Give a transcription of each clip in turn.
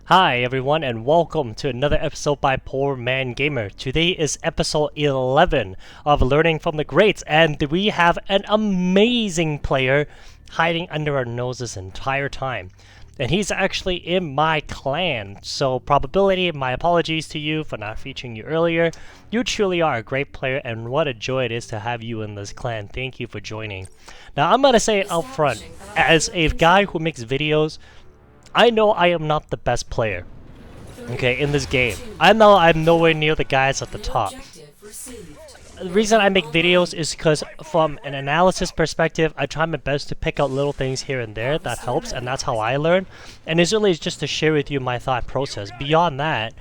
Hi everyone and welcome to another episode by Poor Man Gamer. Today is episode 11 of Learning from the Greats, and we have an amazing player hiding under our nose this entire time. And he's actually in my clan, so probability, my apologies to you for not featuring you earlier. You truly are a great player, and what a joy it is to have you in this clan. Thank you for joining. Now I'm gonna say it up front, as a guy who makes videos, I know I am not the best player, okay, in this game. I know I'm nowhere near the guys at the top. The reason I make videos is because from an analysis perspective, I try my best to pick out little things here and there that helps, and that's how I learn. And it's really just to share with you my thought process. Beyond that,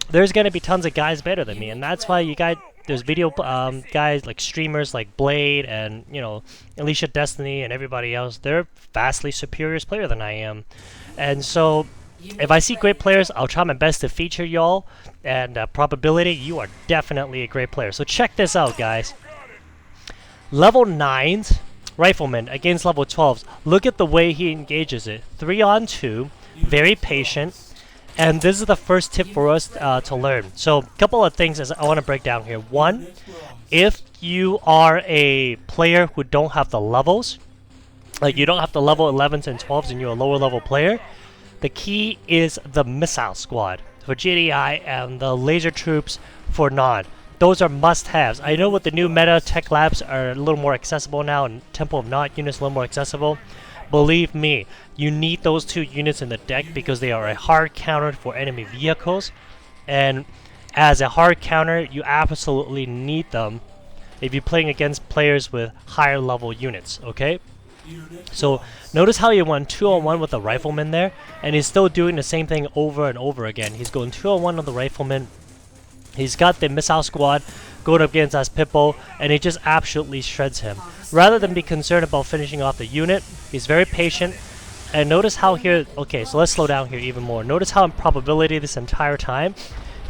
there's going to be tons of guys better than me, and that's why you guys, there's video guys like streamers like Blade and, you know, Alicia Destiny and everybody else. They're vastly superior player than I am. And so if I see great players, I'll try my best to feature y'all, and probability, you are definitely a great player. So check this out, guys. Level 9's rifleman against level 12's. Look at the way he engages it. 3-on-2, very patient. And this is the first tip for us to learn. So a couple of things I want to break down here. One, if you are a player who don't have the levels, like you don't have the level 11s and 12s and you're a lower level player, the key is the missile squad for GDI and the laser troops for non. Those are must-haves. I know with the new meta, tech labs are a little more accessible now, and Temple of Nod units a little more accessible. Believe me, you need those two units in the deck because they are a hard counter for enemy vehicles, and as a hard counter, you absolutely need them if you're playing against players with higher level units, okay? So notice how he won 2-on-1 with the rifleman there, and he's still doing the same thing over and over again. He's going 2-on-1 on the rifleman. He's got the missile squad going up against us Pippo, and he just absolutely shreds him. Rather than be concerned about finishing off the unit, he's very patient. And notice how here, okay, so let's slow down here even more. Notice how in probability this entire time,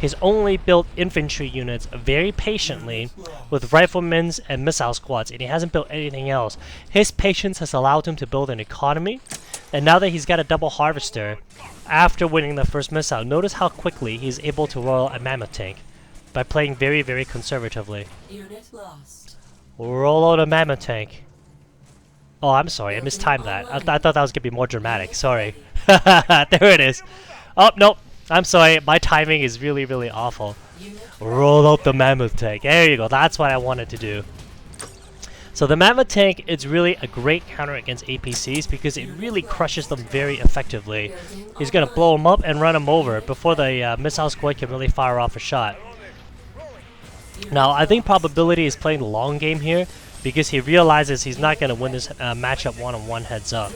he's only built infantry units very patiently with riflemen and missile squads, and he hasn't built anything else. His patience has allowed him to build an economy, and now that he's got a double harvester, after winning the first missile, notice how quickly he's able to roll a mammoth tank by playing very, very conservatively. Unit lost. Roll out a mammoth tank. Oh, I'm sorry, I mistimed that. I thought that was going to be more dramatic, sorry. There it is. Oh, nope. I'm sorry, my timing is really, really awful. Roll out the mammoth tank. There you go, that's what I wanted to do. So the mammoth tank is really a great counter against APCs because it really crushes them very effectively. He's going to blow them up and run them over before the missile squad can really fire off a shot. Now, I think probability is playing the long game here because he realizes he's not going to win this matchup one-on-one heads up.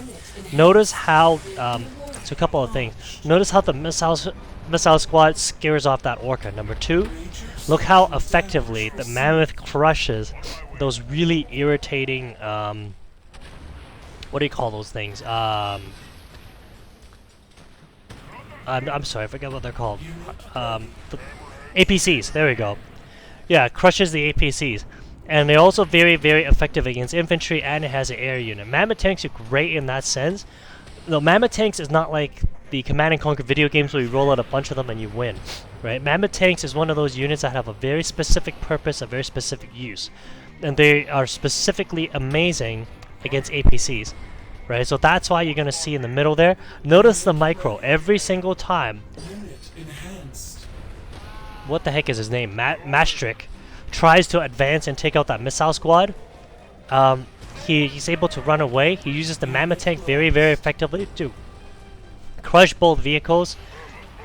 Notice how, so a couple of things. Notice how the missile squad scares off that orca. Number two, look how effectively the mammoth crushes those really irritating, what do you call those things? I'm sorry, I forget what they're called. The APCs, there we go. Yeah, crushes the APCs. And they're also very, very effective against infantry, and it has an air unit. Mammoth tanks are great in that sense. No, Mammoth tanks is not like the Command & Conquer video games where you roll out a bunch of them and you win, right? Mammoth tanks is one of those units that have a very specific purpose, a very specific use. And they are specifically amazing against APCs, right? So that's why you're going to see in the middle there. Notice the micro every single time. What the heck is his name? Maastricht tries to advance and take out that missile squad. He's able to run away. He uses the mammoth tank very, very effectively to crush both vehicles.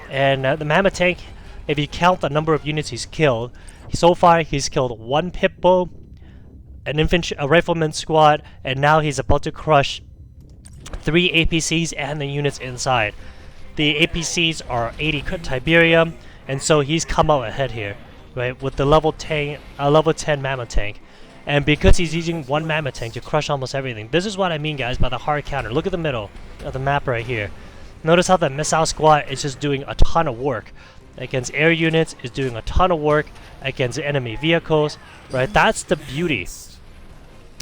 And the mammoth tank, if you count the number of units he's killed, so far he's killed one Pippo, a rifleman squad, and now he's about to crush 3 APCs and the units inside. The APCs are 80 Tiberium, and so he's come out ahead here, right, with the level 10 mammoth tank. And because he's using one mammoth tank to crush almost everything. This is what I mean, guys, by the hard counter. Look at the middle of the map right here. Notice how the missile squad is just doing a ton of work against air units, is doing a ton of work against enemy vehicles, right? That's the beauty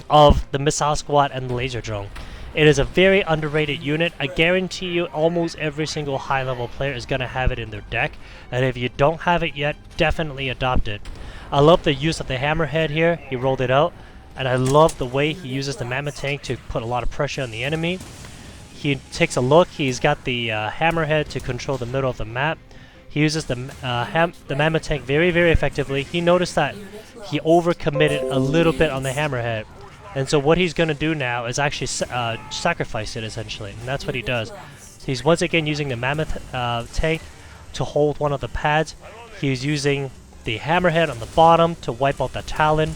of the missile squad and the laser drone. It is a very underrated unit. I guarantee you almost every single high level player is going to have it in their deck, and if you don't have it yet, definitely adopt it. I love the use of the hammerhead here. He rolled it out, and I love the way he uses the mammoth tank to put a lot of pressure on the enemy. He takes a look. He's got the hammerhead to control the middle of the map. He uses the mammoth tank very, very effectively. He noticed that he overcommitted a little bit on the hammerhead, and so what he's going to do now is actually sacrifice it, essentially, and that's what he does. He's once again using the mammoth tank to hold one of the pads. He's using the hammerhead on the bottom to wipe out the Talon,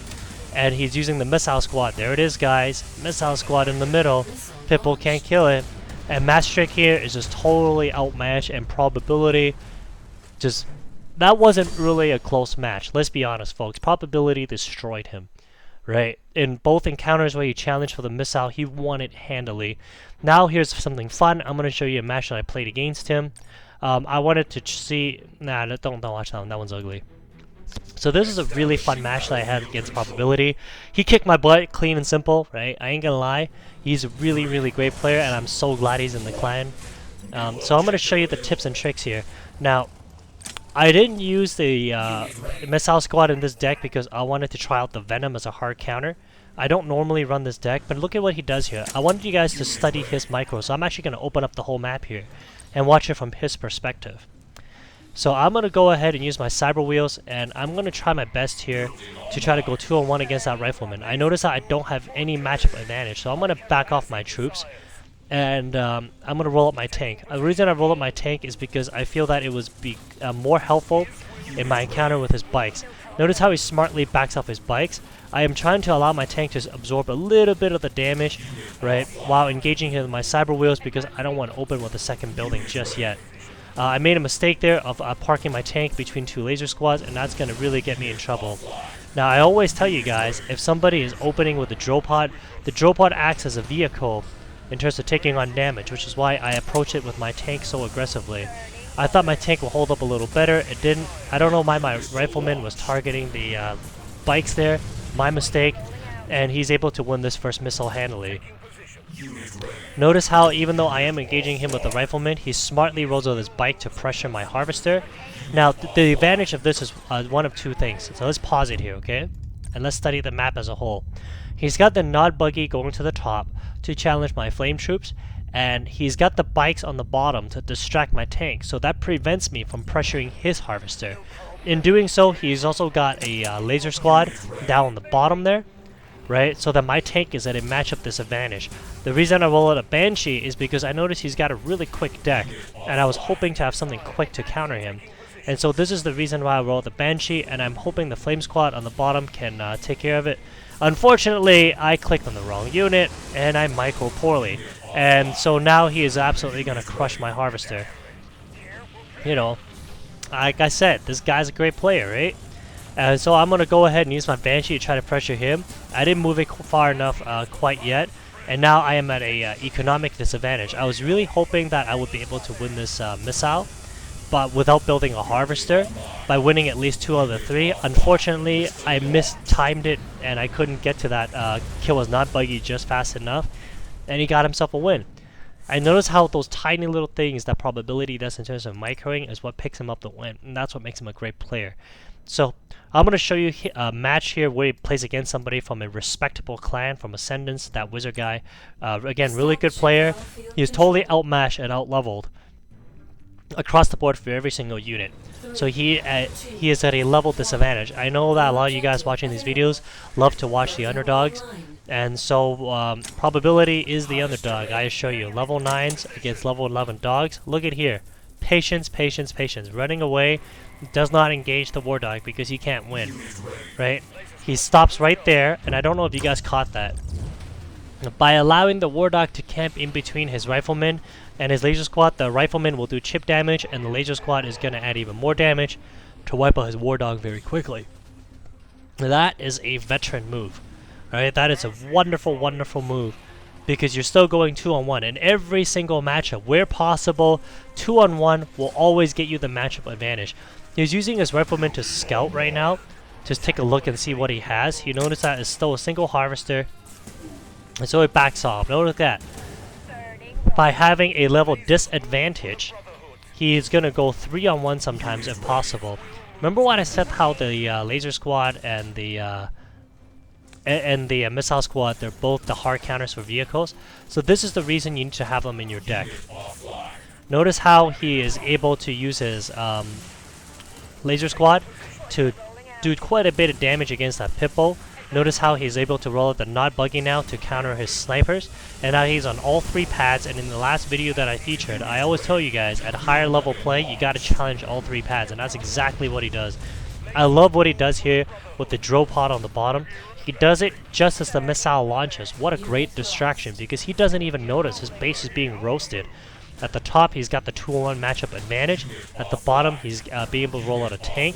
and he's using the missile squad. There it is, guys. Missile squad in the middle. Pitbull can't kill it. And Mastrick here is just totally outmatched, and probability just... that wasn't really a close match. Let's be honest, folks. Probability destroyed him, right? In both encounters where he challenged for the missile, he won it handily. Now here's something fun. I'm going to show you a match that I played against him. I wanted to see... nah, don't watch that one. That one's ugly. So this is a really fun match that I had against Probability. He kicked my butt, clean and simple, right? I ain't gonna lie. He's a really, really great player, and I'm so glad he's in the clan. So I'm gonna show you the tips and tricks here. Now, I didn't use the Missile Squad in this deck because I wanted to try out the Venom as a hard counter. I don't normally run this deck, but look at what he does here. I wanted you guys to study his micro, so I'm actually gonna open up the whole map here and watch it from his perspective. So I'm going to go ahead and use my Cyber Wheels, and I'm going to try my best here to try to go 2-on-1 against that Rifleman. I notice that I don't have any matchup advantage, so I'm going to back off my troops, and I'm going to roll up my tank. The reason I roll up my tank is because I feel that it was more helpful in my encounter with his bikes. Notice how he smartly backs off his bikes. I am trying to allow my tank to absorb a little bit of the damage, right, while engaging him with my Cyber Wheels because I don't want to open with the second building just yet. I made a mistake there of parking my tank between two laser squads, and that's going to really get me in trouble. Now, I always tell you guys, if somebody is opening with the drill pod acts as a vehicle in terms of taking on damage, which is why I approach it with my tank so aggressively. I thought my tank would hold up a little better. It didn't. I don't know why my Rifleman was targeting the bikes there. My mistake. And he's able to win this first missile handily. Notice how even though I am engaging him with the Rifleman, he smartly rolls out his bike to pressure my Harvester. Now, the advantage of this is one of two things. So let's pause it here, okay? And let's study the map as a whole. He's got the Nod Buggy going to the top to challenge my Flame Troops, and he's got the bikes on the bottom to distract my tank, so that prevents me from pressuring his Harvester. In doing so, he's also got a Laser Squad down on the bottom there, right? So that my tank is at a matchup disadvantage. The reason I roll out a Banshee is because I noticed he's got a really quick deck, and I was hoping to have something quick to counter him. And so this is the reason why I roll the Banshee, and I'm hoping the Flame Squad on the bottom can take care of it. Unfortunately, I clicked on the wrong unit, and I micro poorly. And so now he is absolutely going to crush my Harvester. You know, like I said, this guy's a great player, right? And so I'm going to go ahead and use my Banshee to try to pressure him. I didn't move it far enough quite yet. And now I am at a economic disadvantage. I was really hoping that I would be able to win this missile, but without building a Harvester, by winning at least 2 out of the 3. Unfortunately, I mistimed it, and I couldn't get to that kill was not buggy just fast enough, and he got himself a win. I notice how those tiny little things that Probability does in terms of microing is what picks him up the win, and that's what makes him a great player. So I'm going to show you a match here where he plays against somebody from a respectable clan, from Ascendance, that wizard guy. Again, really good player. He was totally outmatched and outleveled across the board for every single unit. So he is at a level disadvantage. I know that a lot of you guys watching these videos love to watch the underdogs, and so Probability is the underdog. I assure you, level 9s against level 11 dogs. Look at here. Patience, patience, patience. Running away, does not engage the War Dog because he can't win, right? He stops right there, and I don't know if you guys caught that. By allowing the War Dog to camp in between his Rifleman and his Laser Squad, the Rifleman will do chip damage, and the Laser Squad is going to add even more damage to wipe out his War Dog very quickly. That is a veteran move, right? That is a wonderful, wonderful move, because you're still going 2-on-1. In every single matchup, where possible, 2-on-1 will always get you the matchup advantage. He's using his Rifleman to scout right now. Just take a look and see what he has. You notice that it's still a single Harvester, and so it backs off. Notice that. by having a level disadvantage, he's gonna go 3-on-1 sometimes if possible. Remember when I said how the laser squad and the missile squad, they're both the hard counters for vehicles? So this is the reason you need to have them in your deck. Notice how he is able to use his laser squad to do quite a bit of damage against that Pippo. Notice how he's able to roll out the not buggy now to counter his snipers, and now he's on all 3 pads. And in the last video that I featured, I always tell you guys, at higher level play, you gotta challenge all 3 pads, and that's exactly what he does. I love what he does here with the drill pod on the bottom. He does it just as the missile launches. What a great distraction, because he doesn't even notice his base is being roasted. At the top, he's got the 2-on-1 matchup advantage. At the bottom, he's being able to roll out a tank.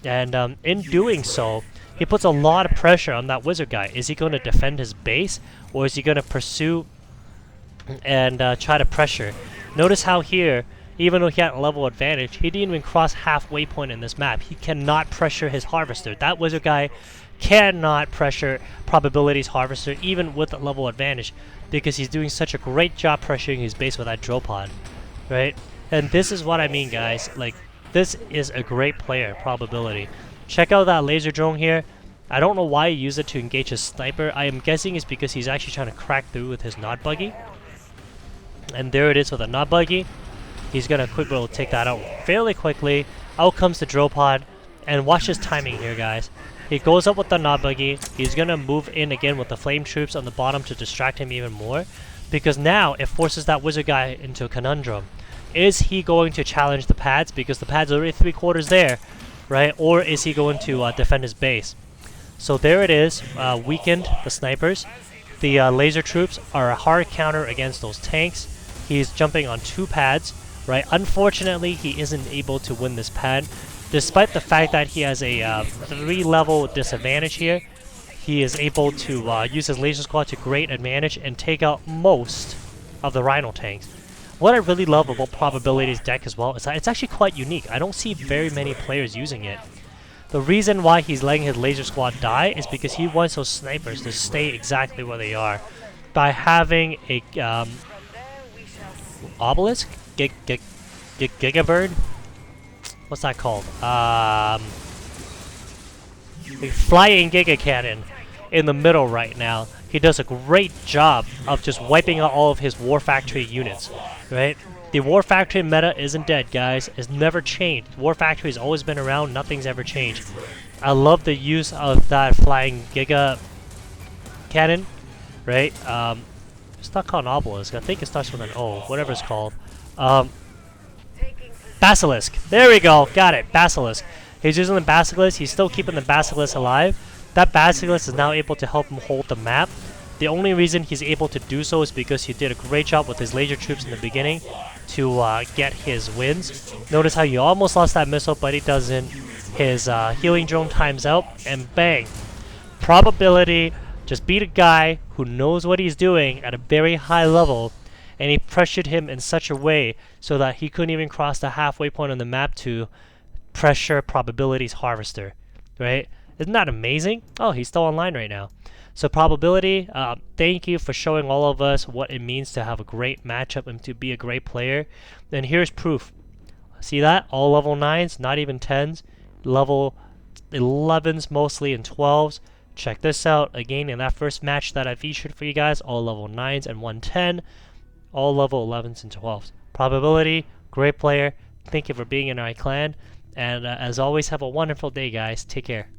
And in doing so, he puts a lot of pressure on that wizard guy. Is he going to defend his base, or is he going to pursue and try to pressure? Notice how here, even though he had a level advantage, he didn't even cross halfway point in this map. He cannot pressure his harvester. That wizard guy cannot pressure probabilities harvester even with a level advantage, because he's doing such a great job pressuring his base with that drill pod, right? And this is what I mean, guys. Like, this is a great player, probability. Check out that laser drone here. I don't know why he used it to engage his sniper. I am guessing it's because he's actually trying to crack through with his not buggy. And there it is with a not buggy. He's gonna quickly take that out fairly quickly. Out comes the drill pod, and watch his timing here, guys. He goes up with the not buggy. He's gonna move in again with the flame troops on the bottom to distract him even more, because now it forces that wizard guy into a conundrum. Is he going to challenge the pads, because the pads are already 3/4 there, right? Or is he going to defend his base? So there it is, weakened the snipers. The laser troops are a hard counter against those tanks. He's jumping on 2 pads, right? Unfortunately, he isn't able to win this pad. Despite the fact that he has a 3-level disadvantage here, he is able to use his laser squad to great advantage and take out most of the Rhino tanks. What I really love about Probability's deck as well is that it's actually quite unique. I don't see very many players using it. The reason why he's letting his laser squad die is because he wants those snipers to stay exactly where they are. By having a obelisk? Gigabird? What's that called? A flying Giga Cannon in the middle right now. He does a great job of just wiping out all of his War Factory units, right? The War Factory meta isn't dead, guys. It's never changed. War Factory has always been around. Nothing's ever changed. I love the use of that flying Giga Cannon, right? It's not called an obelisk. I think it starts with an O, whatever it's called. Basilisk. There we go. Got it. Basilisk. He's using the Basilisk. He's still keeping the Basilisk alive. That Basilisk is now able to help him hold the map. The only reason he's able to do so is because he did a great job with his laser troops in the beginning to get his wins. Notice how he almost lost that missile, but he doesn't. His healing drone times out, and bang. Probability just beat a guy who knows what he's doing at a very high level, and he pressured him in such a way so that he couldn't even cross the halfway point on the map to pressure Probability's harvester, right? Isn't that amazing? Oh, he's still online right now. So Probability, thank you for showing all of us what it means to have a great matchup and to be a great player. And here's proof. See that? All level 9s, not even 10s. Level 11s mostly and 12s. Check this out. Again, in that first match that I featured for you guys, all level 9s and 110. All level 11s and 12s. Probability, great player. Thank you for being in our clan. And as always, have a wonderful day, guys. Take care.